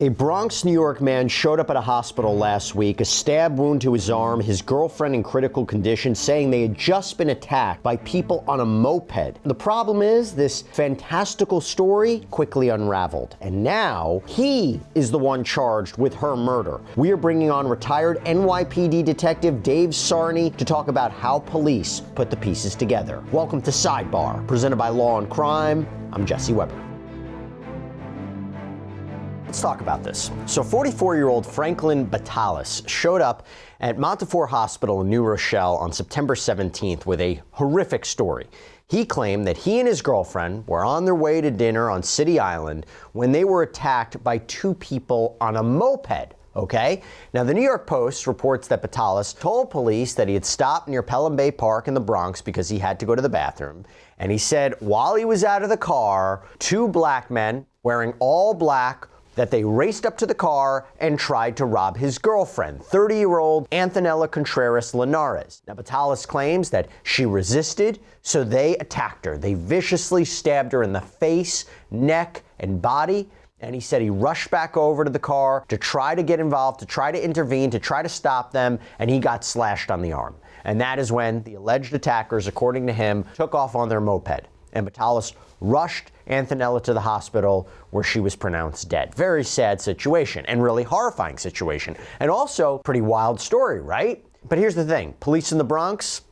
A Bronx, New York man showed up at a hospital last week, a stab wound to his arm, his girlfriend in critical condition, saying they had just been attacked by people on a moped. The problem is, this fantastical story quickly unraveled, and now he is the one charged with her murder. We are bringing on retired NYPD detective Dave Sarni to talk about how police put the pieces together. Welcome to Sidebar, presented by Law&Crime. I'm Jesse Weber. Let's talk about this. So 44-year-old Franklin Batallas showed up at Montefiore Hospital in New Rochelle on September 17th with a horrific story. He claimed that he and his girlfriend were on their way to dinner on City Island when they were attacked by two people on a moped. Okay? Now, the New York Post reports that Batallas told police that he had stopped near Pelham Bay Park in the Bronx because he had to go to the bathroom. And he said while he was out of the car, two black men wearing all black, that they raced up to the car and tried to rob his girlfriend, 30-year-old Anthonella Contreras-Linarez. Now, Batallas claims that she resisted, so they attacked her. They viciously stabbed her in the face, neck, and body. And he said he rushed back over to the car to try to get involved, to try to intervene, to try to stop them, and he got slashed on the arm. And that is when the alleged attackers, according to him, took off on their moped. And Batallas rushed Anthonella to the hospital where she was pronounced dead. Very sad situation and really horrifying situation. And also pretty wild story, right? But here's the thing. Police in the Bronx,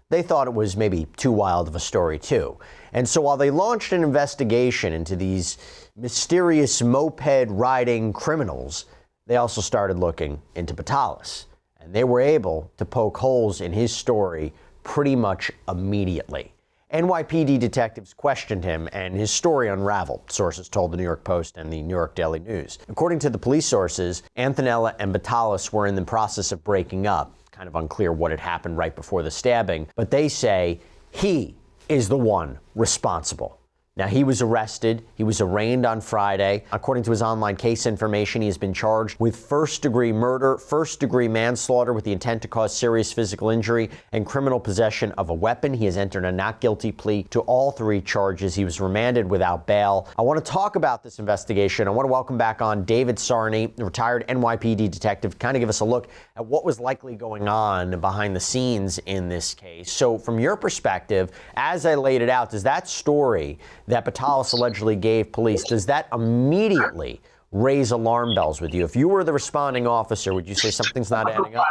they thought it was maybe too wild of a story too. And so while they launched an investigation into these mysterious moped-riding criminals, they also started looking into Batallas. And they were able to poke holes in his story pretty much immediately. NYPD detectives questioned him, and his story unraveled, sources told the New York Post and the New York Daily News. According to the police sources, Anthonella and Batallas were in the process of breaking up. Kind of unclear what had happened right before the stabbing, but they say he is the one responsible. Now, he was arrested. He was arraigned on Friday. According to his online case information, he has been charged with first-degree murder, first-degree manslaughter with the intent to cause serious physical injury, and criminal possession of a weapon. He has entered a not guilty plea to all three charges. He was remanded without bail. I want to talk about this investigation. I want to welcome back on David Sarni, retired NYPD detective, kind of give us a look at what was likely going on behind the scenes in this case. So from your perspective, as I laid it out, does that story that Batallas allegedly gave police, does that immediately raise alarm bells with you? If you were the responding officer, would you say something's not adding up?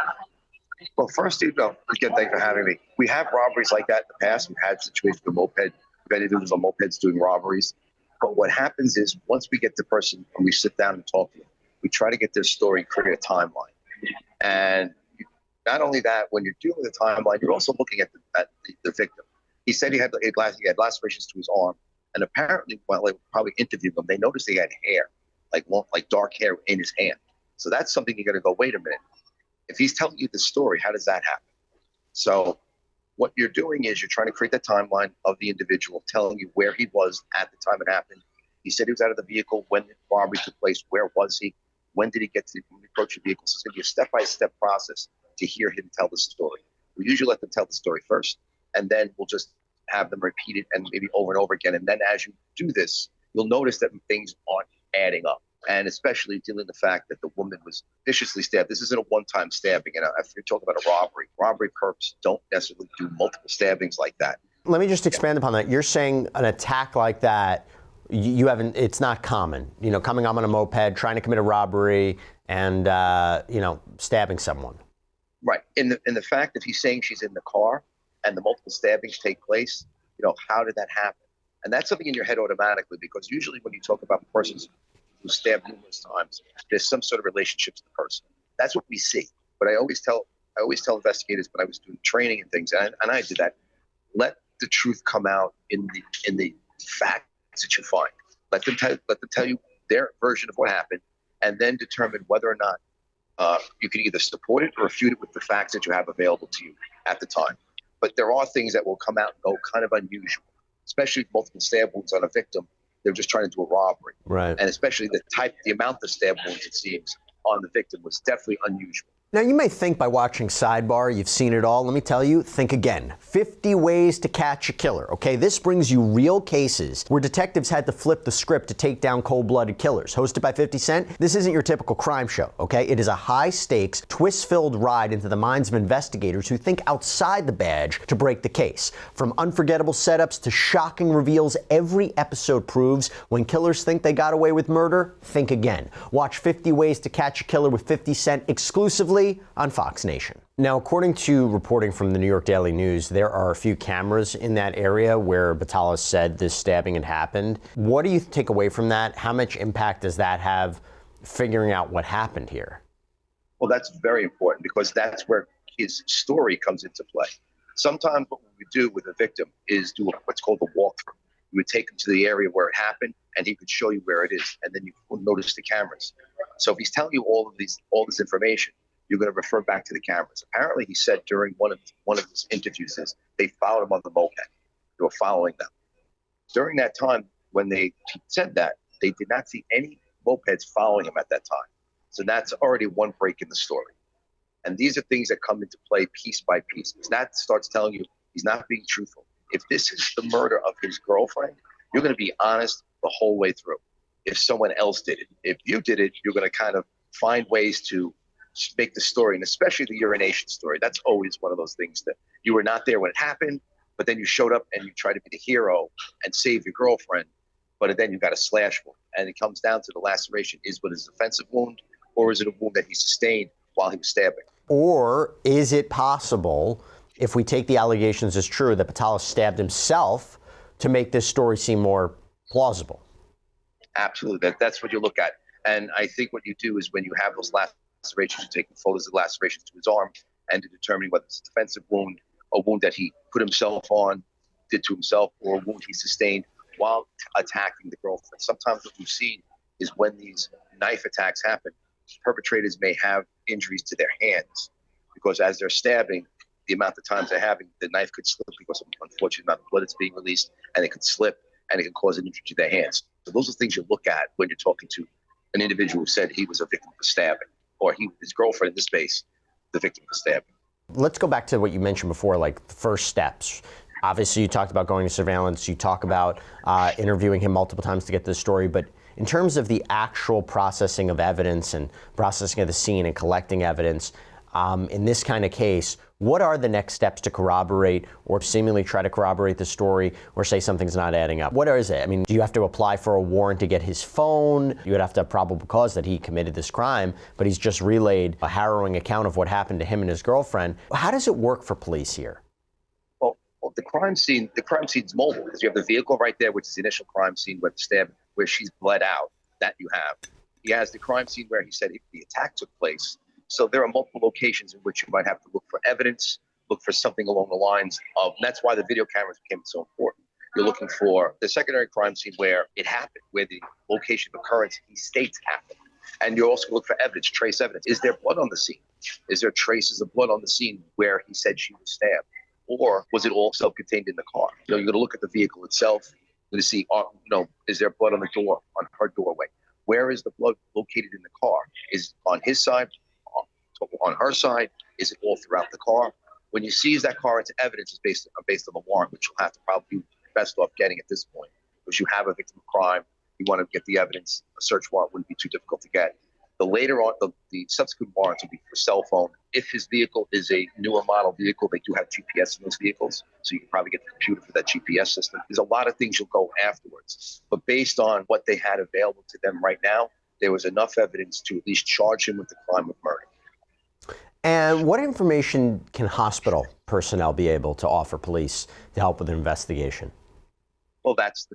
Well, first, again, thanks for having me. We have robberies like that in the past. We've had situations with individuals on mopeds doing robberies. But what happens is once we get the person and we sit down and talk to them, we try to get their story and create a timeline. And not only that, when you're doing the timeline, you're also looking at the victim. He said he had lacerations to his arm. And apparently, while they probably interviewed him, they noticed he had hair, like dark hair in his hand. So that's something you're going to go, wait a minute. If he's telling you the story, how does that happen? So what you're doing is you're trying to create the timeline of the individual, telling you where he was at the time it happened. He said he was out of the vehicle when the robbery took place. Where was he? When did he get to approach the vehicle? So it's going to be a step-by-step process to hear him tell the story. We usually let them tell the story first, and then we'll just have them repeat it and maybe over and over again. And then as you do this, you'll notice that things aren't adding up. And especially dealing with the fact that the woman was viciously stabbed. This isn't a one-time stabbing. And if you're talking about a robbery perps don't necessarily do multiple stabbings like that. Let me just expand upon that. You're saying an attack like that, you haven't, it's not common, coming up on a moped, trying to commit a robbery and, stabbing someone. Right. In the fact that he's saying she's in the car and the multiple stabbings take place, how did that happen? And that's something in your head automatically, because usually when you talk about persons who stabbed numerous times, there's some sort of relationship to the person. That's what we see. But I always tell investigators when I was doing training and things, and I did that, let the truth come out in the facts that you find. Let them tell you their version of what happened, and then determine whether or not you can either support it or refute it with the facts that you have available to you at the time. But there are things that will come out and go kind of unusual, especially multiple stab wounds on a victim. They're just trying to do a robbery. Right. And especially the amount of stab wounds, it seems, on the victim was definitely unusual. Now, you may think by watching Sidebar you've seen it all. Let me tell you, think again. 50 Ways to Catch a Killer, okay? This brings you real cases where detectives had to flip the script to take down cold-blooded killers. Hosted by 50 Cent, this isn't your typical crime show, okay? It is a high-stakes, twist-filled ride into the minds of investigators who think outside the badge to break the case. From unforgettable setups to shocking reveals, every episode proves when killers think they got away with murder, think again. Watch 50 Ways to Catch a Killer with 50 Cent exclusively on Fox Nation. Now, according to reporting from the New York Daily News, there are a few cameras in that area where Batallas said this stabbing had happened. What do you take away from that? How much impact does that have figuring out what happened here? Well, that's very important because that's where his story comes into play. Sometimes what we would do with a victim is do what's called a walkthrough. We would take him to the area where it happened, and he could show you where it is, and then you will notice the cameras. So if he's telling you all this information, you're going to refer back to the cameras. Apparently, he said during one of his interviews is they followed him on the moped. They were following them. During that time, when he said that, they did not see any mopeds following him at that time. So that's already one break in the story. And these are things that come into play piece by piece. Because that starts telling you he's not being truthful. If this is the murder of his girlfriend, you're going to be honest the whole way through. If someone else did it, if you did it, you're going to kind of find ways to make the story, and especially the urination story. That's always one of those things that you were not there when it happened, but then you showed up and you tried to be the hero and save your girlfriend, but then you got a slash wound. And it comes down to the laceration. Is it an offensive wound, or is it a wound that he sustained while he was stabbing? Or is it possible, if we take the allegations as true, that Batallas stabbed himself to make this story seem more plausible? Absolutely. That's what you look at. And I think what you do is when you have those lacerations, you're taking photos of lacerations to his arm and determining whether it's a defensive wound, a wound that he put himself on, did to himself, or a wound he sustained while attacking the girlfriend. Sometimes what we've seen is when these knife attacks happen, perpetrators may have injuries to their hands because as they're stabbing, the amount of times they're having, the knife could slip because of the unfortunate amount of blood that's being released, and it could slip and it can cause an injury to their hands. So those are things you look at when you're talking to an individual who said he was a victim of stabbing, or his girlfriend in this case, the victim of stabbing. Let's go back to what you mentioned before, like the first steps. Obviously, you talked about going to surveillance. You talk about interviewing him multiple times to get to the story. But in terms of the actual processing of evidence and processing of the scene and collecting evidence, in this kind of case, what are the next steps to corroborate or seemingly try to corroborate the story or say something's not adding up? What is it? I mean, do you have to apply for a warrant to get his phone? You would have to have probable cause that he committed this crime, but he's just relayed a harrowing account of what happened to him and his girlfriend. How does it work for police here? Well, the crime scene's mobile because you have the vehicle right there, which is the initial crime scene where the stab, where she's bled out. That you have. He has the crime scene where he said the attack took place. So there are multiple locations in which you might have to look for evidence, look for something along the lines of, and that's why the video cameras became so important. You're looking for the secondary crime scene where it happened, where the location of occurrence he states happened. And you also look for evidence, trace evidence. Is there blood on the scene? Is there traces of blood on the scene where he said she was stabbed? Or was it all self-contained in the car? You're going to look at the vehicle itself. You're going to see, is there blood on the door, on her doorway? Where is the blood located in the car? Is it on his side? On her side? Is it all throughout the car? When you seize that car into evidence, it's based on the warrant, which you'll have to probably be best off getting at this point. Because you have a victim of crime, you want to get the evidence. A search warrant wouldn't be too difficult to get. The later on, the subsequent warrants will be for cell phone. If his vehicle is a newer model vehicle, they do have GPS in those vehicles, so you can probably get the computer for that GPS system. There's a lot of things you'll go afterwards. But based on what they had available to them right now, there was enough evidence to at least charge him with the crime of murder. And what information can hospital personnel be able to offer police to help with an investigation? Well, that's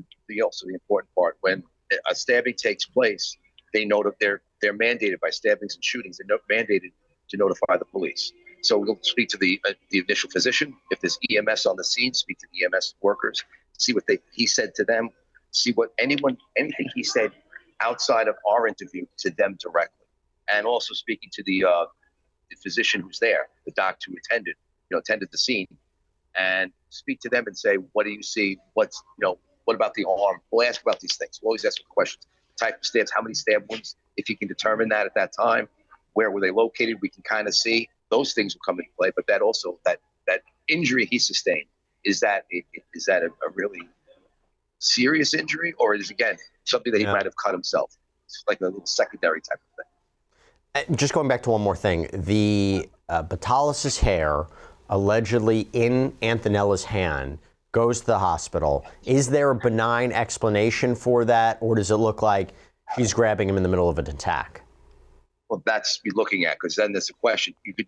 also the important part. When a stabbing takes place, they know that they're mandated by stabbings and shootings. They're mandated to notify the police. So we'll speak to the initial physician. If there's EMS on the scene, speak to the EMS workers, see what he said to them, see what anything he said outside of our interview to them directly, and also speaking to the physician who's there, the doctor who attended the scene, and speak to them and say, what do you see? What about the arm? We'll ask about these things. We'll always ask questions. Type of stabs, how many stab wounds? If you can determine that at that time, where were they located, we can kind of see. Those things will come into play, but that also, that injury he sustained, is that a really serious injury, or is, again, something that he might have cut himself? It's like a little secondary type of thing. Just going back to one more thing, the Batallas' hair allegedly in Anthenella's hand goes to the hospital. Is there a benign explanation for that, or does it look like she's grabbing him in the middle of an attack? Well, that's be looking at, because then there's a question. You could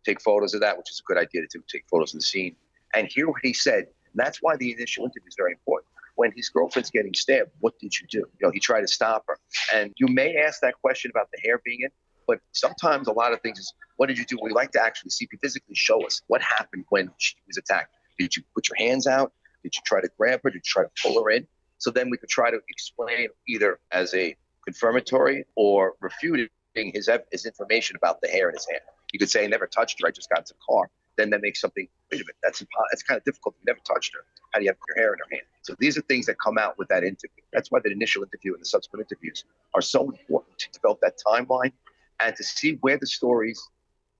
take photos of that, which is a good idea to take photos of the scene and hear what he said. And that's why the initial interview is very important. When his girlfriend's getting stabbed, what did you do? You know, he tried to stop her. And you may ask that question about the hair being in, but sometimes a lot of things is, what did you do? We like to actually see, physically show us what happened when she was attacked. Did you put your hands out? Did you try to grab her? Did you try to pull her in? So then we could try to explain either as a confirmatory or refuting his information about the hair in his hand. You could say, I never touched her, I just got into the car. Then that makes something, wait a minute, that's kind of difficult. You never touched her. How do you have your hair in her hand? So these are things that come out with that interview. That's why the initial interview and the subsequent interviews are so important, to develop that timeline and to see where the stories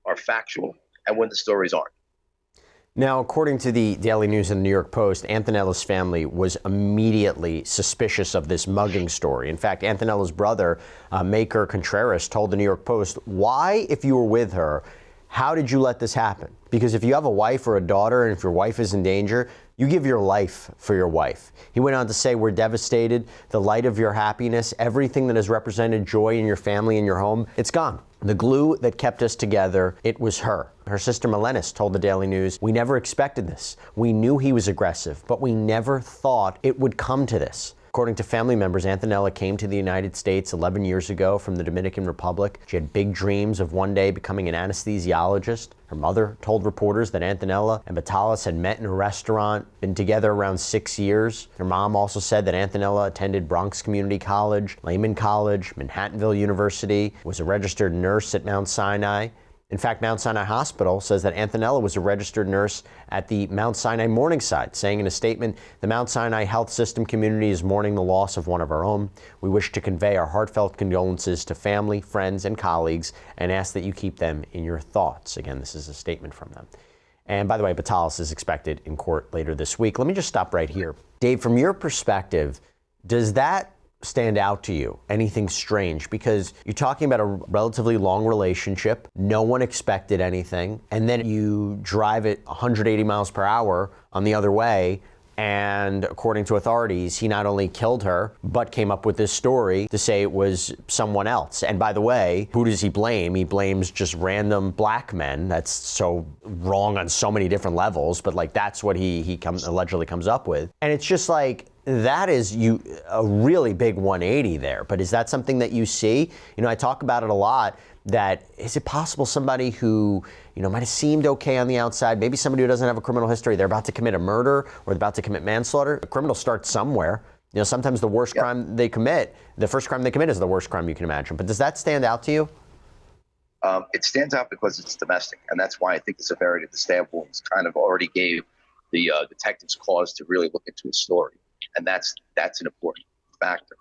are factual and when the stories aren't. Now, according to the Daily News and the New York Post, Antonella's family was immediately suspicious of this mugging story. In fact, Antonella's brother, Maker Contreras, told the New York Post, why, if you were with her, how did you let this happen? Because if you have a wife or a daughter, and if your wife is in danger, you give your life for your wife. He went on to say, we're devastated. The light of your happiness, everything that has represented joy in your family and your home, it's gone. The glue that kept us together, it was her. Her sister Melenis told the Daily News, we never expected this. We knew he was aggressive, but we never thought it would come to this. According to family members, Anthonella came to the United States 11 years ago from the Dominican Republic. She had big dreams of one day becoming an anesthesiologist. Her mother told reporters that Anthonella and Batallas had met in a restaurant, been together around 6 years. Her mom also said that Anthonella attended Bronx Community College, Lehman College, Manhattanville University, was a registered nurse at Mount Sinai. In fact, Mount Sinai Hospital says that Anthonella was a registered nurse at the Mount Sinai Morningside, saying in a statement, the Mount Sinai health system community is mourning the loss of one of our own. We wish to convey our heartfelt condolences to family, friends, and colleagues, and ask that you keep them in your thoughts. Again, this is a statement from them. And by the way, Batallas is expected in court later this week. Let me just stop right here. Dave, from your perspective, does that stand out to you? Anything strange? Because you're talking about a relatively long relationship. No one expected anything. And then you drive at 180 miles per hour on the other way. And according to authorities, he not only killed her, but came up with this story to say it was someone else. And by the way, who does he blame? He blames just random black men. That's so wrong on so many different levels, but like that's what he allegedly comes up with. And it's just like, that is a really big 180 there. But is that something that you see? You know, I talk about it a lot, that is it possible somebody who, you know, might have seemed okay on the outside, maybe somebody who doesn't have a criminal history, they're about to commit a murder or they're about to commit manslaughter. A criminal starts somewhere. You know, sometimes the worst crime they commit, the first crime they commit is the worst crime you can imagine. But does that stand out to you? It stands out because it's domestic. And that's why I think the severity of the stab wounds kind of already gave the detectives cause to really look into his story. And that's an important factor.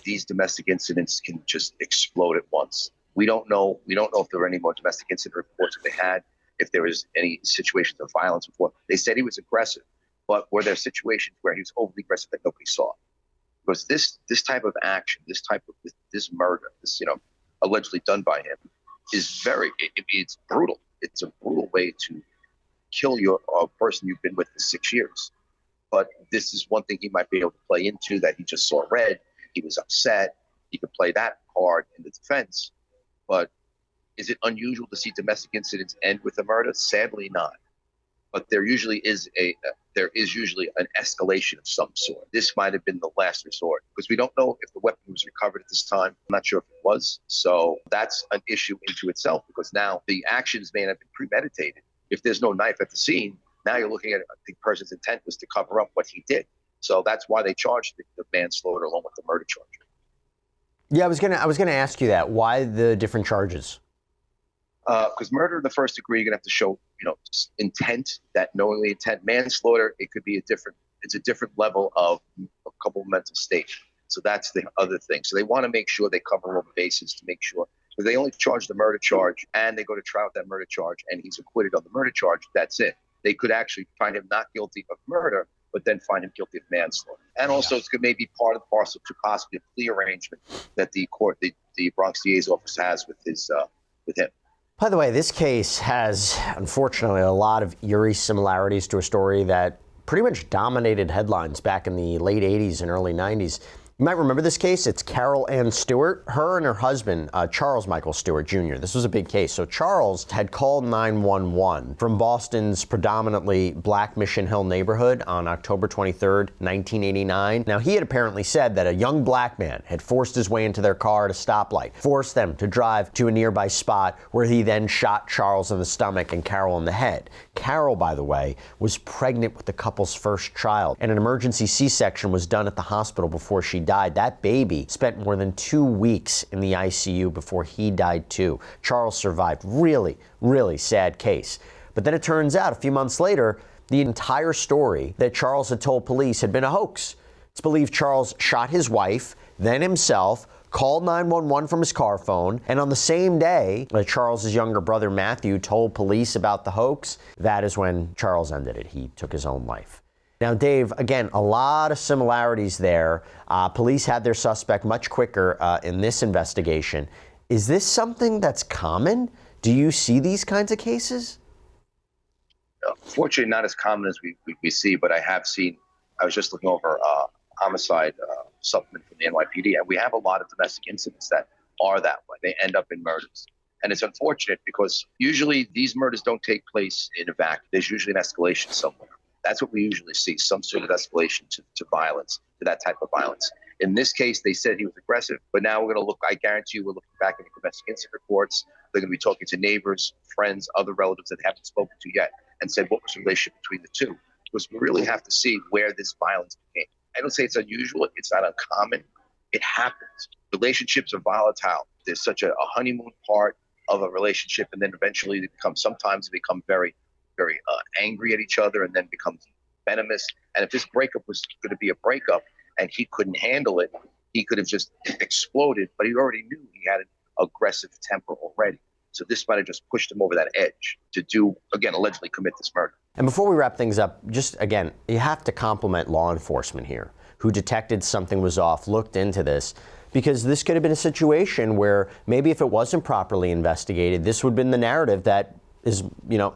These domestic incidents can just explode at once. We don't know if there were any more domestic incident reports that they had, if there was any situations of violence before. They said he was aggressive, but were there situations where he was overly aggressive that nobody saw? Because this type of action, this murder, this, you know, allegedly done by him, is it's brutal. It's a brutal way to kill a person you've been with for 6 years. But this is one thing he might be able to play into, that he just saw red, he was upset, he could play that card in the defense. But is it unusual to see domestic incidents end with a murder? Sadly not. But there usually is an escalation of some sort. This might have been the last resort, because we don't know if the weapon was recovered at this time. I'm not sure if it was. So that's an issue into itself, because now the actions may have been premeditated. If there's no knife at the scene, now you're looking at the person's intent was to cover up what he did. So that's why they charged the manslaughter along with the murder charge. Yeah, I was gonna ask you that. Why the different charges? Because murder in the first degree, you're gonna have to show, you know, intent, that knowingly intent. Manslaughter, it could be it's a different level of a couple of mental states. So that's the other thing. So they want to make sure they cover all the bases to make sure, If they only charge the murder charge and they go to trial with that murder charge and he's acquitted on the murder charge, that's it. They could actually find him not guilty of murder, but then find him guilty of manslaughter. And also it's maybe part and parcel to possibly a plea arrangement that the Bronx DA's office has with him. By the way, this case has, unfortunately, a lot of eerie similarities to a story that pretty much dominated headlines back in the late 80s and early 90s. You might remember this case. It's Carol Ann Stewart. Her and her husband, Charles Michael Stewart Jr. This was a big case. So Charles had called 911 from Boston's predominantly black Mission Hill neighborhood on October 23rd, 1989. Now, he had apparently said that a young black man had forced his way into their car at a stoplight, forced them to drive to a nearby spot where he then shot Charles in the stomach and Carol in the head. Carol, by the way, was pregnant with the couple's first child, and an emergency C-section was done at the hospital before she died. That baby spent more than 2 weeks in the ICU before he died too. Charles survived. Really, really sad case. But then it turns out a few months later, the entire story that Charles had told police had been a hoax. It's believed Charles shot his wife, then himself, called 911 from his car phone, and on the same day that Charles's younger brother Matthew told police about the hoax, that is when Charles ended it. He took his own life. Now, Dave, again, a lot of similarities there. Police had their suspect much quicker in this investigation. Is this something that's common? Do you see these kinds of cases? Fortunately, not as common as we see, but I have seen. I was just looking over homicide supplement from the NYPD, and we have a lot of domestic incidents that are that way. They end up in murders. And it's unfortunate because usually these murders don't take place in a vacuum. There's usually an escalation somewhere. That's what we usually see, some sort of escalation to violence, to that type of violence. In this case, they said he was aggressive, but now we're going to look, I guarantee you, we're looking back at the domestic incident reports. They're going to be talking to neighbors, friends, other relatives that they haven't spoken to yet and said, what was the relationship between the two? Because we really have to see where this violence came. I don't say it's unusual. It's not uncommon. It happens. Relationships are volatile. There's such a honeymoon part of a relationship, and then eventually sometimes they become very angry at each other and then becomes venomous. And if this breakup was going to be a breakup and he couldn't handle it, he could have just exploded, but he already knew he had an aggressive temper already. So this might have just pushed him over that edge to do, again, allegedly commit this murder. And before we wrap things up, just again, you have to compliment law enforcement here, who detected something was off, looked into this, because this could have been a situation where maybe if it wasn't properly investigated, this would have been the narrative that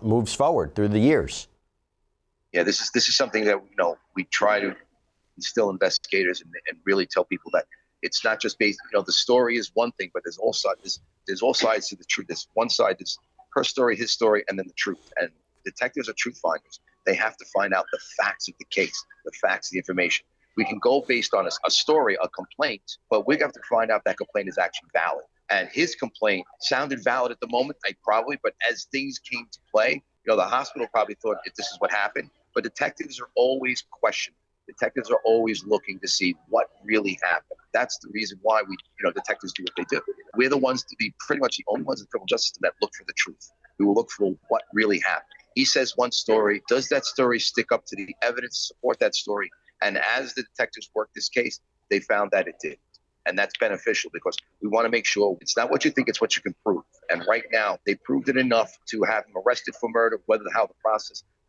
moves forward through the years. Yeah, this is something that we try to instill investigators and really tell people that it's not just based. The story is one thing, but there's all sides to the truth. There's one side, there's her story, his story, and then the truth. And detectives are truth finders. They have to find out the facts of the case, the facts, the information. We can go based on a story, a complaint, but we have to find out that complaint is actually valid. And his complaint sounded valid at the moment, but as things came to play, the hospital probably thought if this is what happened. But detectives are always questioning. Detectives are always looking to see what really happened. That's the reason why detectives do what they do. We're the ones to be pretty much the only ones in the criminal justice system that look for the truth. We will look for what really happened. He says one story. Does that story stick up to the evidence to support that story? And as the detectives worked this case, they found that it did. And that's beneficial because we want to make sure it's not what you think, it's what you can prove. And right now, they proved it enough to have him arrested for murder,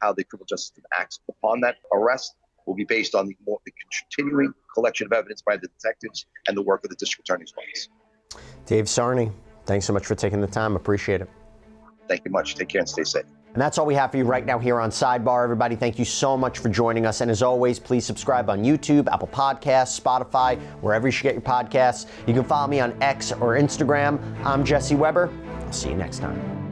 how the criminal justice system acts upon that arrest will be based on the continuing collection of evidence by the detectives and the work of the district attorney's office. Dave Sarni, thanks so much for taking the time. Appreciate it. Thank you much. Take care and stay safe. And that's all we have for you right now here on Sidebar. Everybody, thank you so much for joining us. And as always, please subscribe on YouTube, Apple Podcasts, Spotify, wherever you should get your podcasts. You can follow me on X or Instagram. I'm Jesse Weber. I'll see you next time.